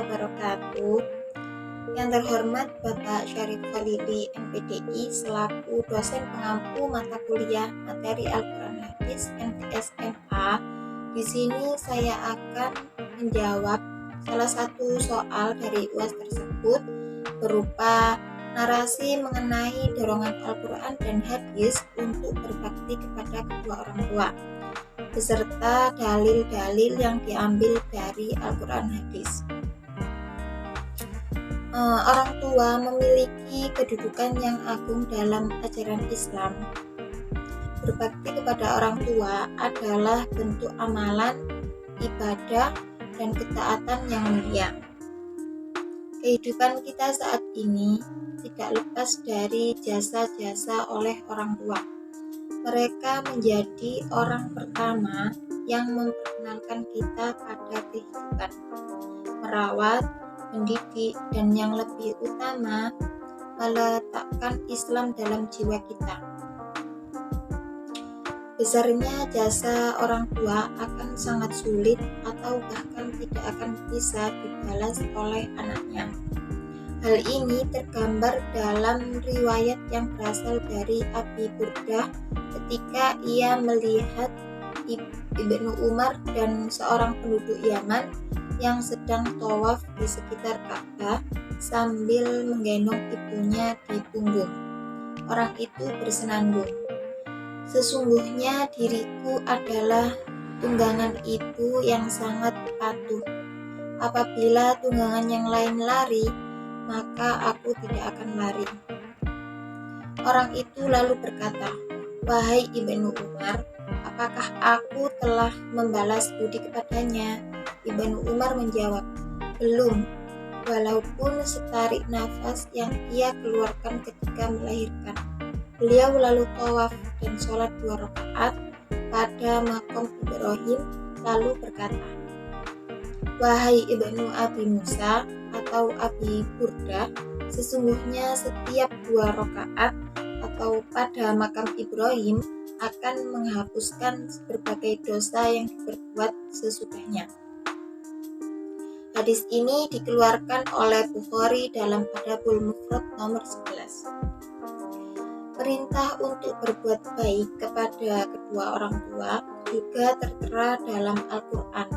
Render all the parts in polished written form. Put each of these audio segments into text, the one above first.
wabarakatuh. Yang terhormat Bapak Syarif Khalili MPDI selaku dosen pengampu mata kuliah materi Al-Quran Hadis MTS MA. Di sini saya akan menjawab salah satu soal dari UAS tersebut berupa narasi mengenai dorongan Al-Quran dan Hadis untuk berbakti kepada kedua orang tua, beserta dalil-dalil yang diambil dari Al-Quran Hadis. Orang tua memiliki kedudukan yang agung dalam ajaran Islam. Berbakti kepada orang tua adalah bentuk amalan, ibadah, dan ketaatan yang mulia. Kehidupan kita saat ini tidak lepas dari jasa-jasa oleh orang tua. Mereka menjadi orang pertama yang memperkenalkan kita pada kehidupan, merawat, mendidik, dan yang lebih utama, meletakkan Islam dalam jiwa kita. Besarnya jasa orang tua akan sangat sulit atau bahkan tidak akan bisa dibalas oleh anaknya. Hal ini tergambar dalam riwayat yang berasal dari Abi Burdah ketika ia melihat Ibnu Umar dan seorang penduduk Yaman yang sedang tawaf di sekitar Ka'bah sambil menggendong ibunya di punggung. Orang itu bersenandung, "Sesungguhnya diriku adalah tunggangan ibu yang sangat patuh. Apabila tunggangan yang lain lari, maka aku tidak akan lari." Orang itu lalu berkata, "Wahai Ibnu Umar, apakah aku telah membalas budi kepadanya?" Ibnu Umar menjawab, "Belum, walaupun setarik nafas yang ia keluarkan ketika melahirkan." Beliau lalu tawaf dan sholat 2 rakaat pada makom Ibrahim, lalu berkata, "Wahai Ibnu Abi Musa atau Abi Burdah, sesungguhnya setiap 2 rakaat atau pada makam Ibrahim akan menghapuskan berbagai dosa yang diperbuat sesudahnya." Hadis ini dikeluarkan oleh Bukhari dalam Adabul Mufrad nomor 11. Perintah untuk berbuat baik kepada kedua orang tua juga tertera dalam Al-Quran.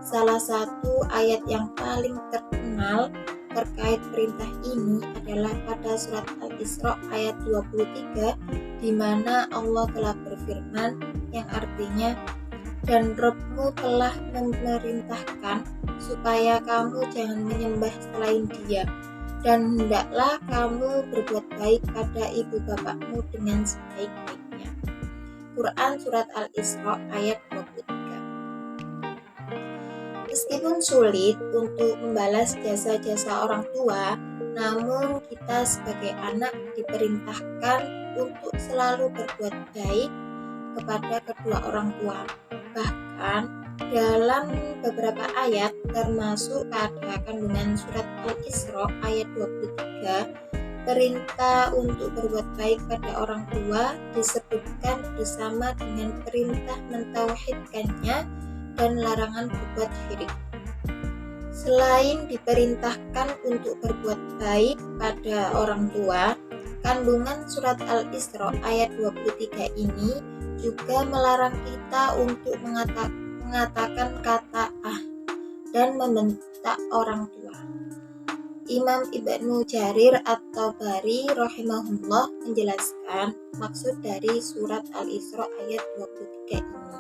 Salah satu ayat yang paling terkenal terkait perintah ini adalah pada surat Al-Isra ayat 23, di mana Allah telah berfirman yang artinya, "Dan Rabb-mu telah memerintahkan supaya kamu jangan menyembah selain Dia, dan hendaklah kamu berbuat baik pada ibu bapakmu dengan sebaik-baiknya." Quran Surat Al-Isra ayat 23. Meskipun sulit untuk membalas jasa-jasa orang tua, namun kita sebagai anak diperintahkan untuk selalu berbuat baik kepada kedua orang tua. Bahkan dalam beberapa ayat termasuk pada kandungan surat Al-Isra ayat 23, perintah untuk berbuat baik pada orang tua disebutkan bersama dengan perintah mentauhidkannya dan larangan berbuat syirik. Selain diperintahkan untuk berbuat baik pada orang tua, kandungan surat Al-Isra ayat 23 ini juga melarang kita untuk mengatakan kata dan membentak orang tua. Imam Ibnu Jarir At-Tabari rahimahullah menjelaskan maksud dari surat Al-Isra ayat 23 ini.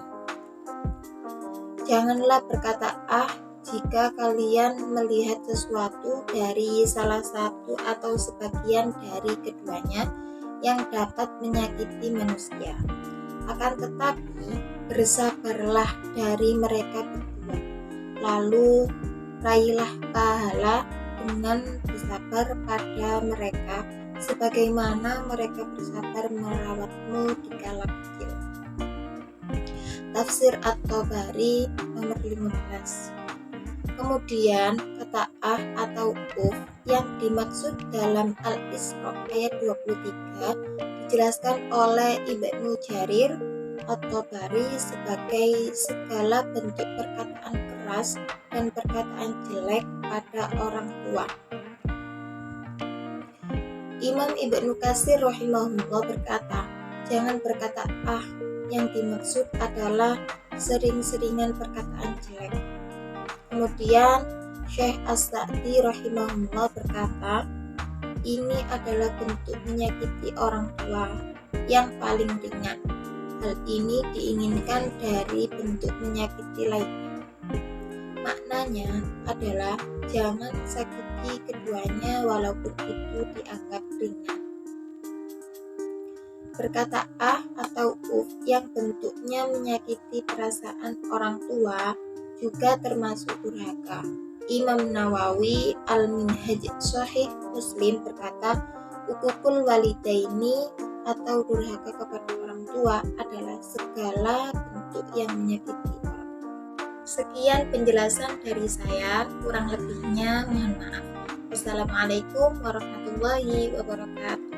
"Janganlah berkata jika kalian melihat sesuatu dari salah satu atau sebagian dari keduanya yang dapat menyakiti manusia. Akan tetapi bersabarlah dari mereka berdua, lalu raihlah pahala dengan bersabar pada mereka sebagaimana mereka bersabar merawatmu di kala kecil." Tafsir At-Tabari nomor 15. Kemudian kata atau yang dimaksud dalam Al-Isra ayat 23 dijelaskan oleh Ibnu Jarir At-Tabari sebagai segala bentuk perkataan keras keras dan perkataan jelek pada orang tua. Imam Ibnu Katsir rahimahullah berkata, jangan berkata ah, yang dimaksud adalah sering-seringan perkataan jelek. Kemudian Syekh As-Sa'di rahimahullah berkata, ini adalah bentuk menyakiti orang tua yang paling ringan. Hal ini diinginkan dari bentuk menyakiti lainnya. Maknanya adalah jangan sakiti keduanya walaupun itu dianggap ringan. Berkata ah atau yang bentuknya menyakiti perasaan orang tua juga termasuk durhaka. Imam Nawawi Al-Minhaj Shahih Muslim berkata, uququl walidaini atau durhaka kepada orang tua adalah segala bentuk yang menyakiti orang. Sekian penjelasan dari saya, kurang lebihnya mohon maaf. Wassalamualaikum warahmatullahi wabarakatuh.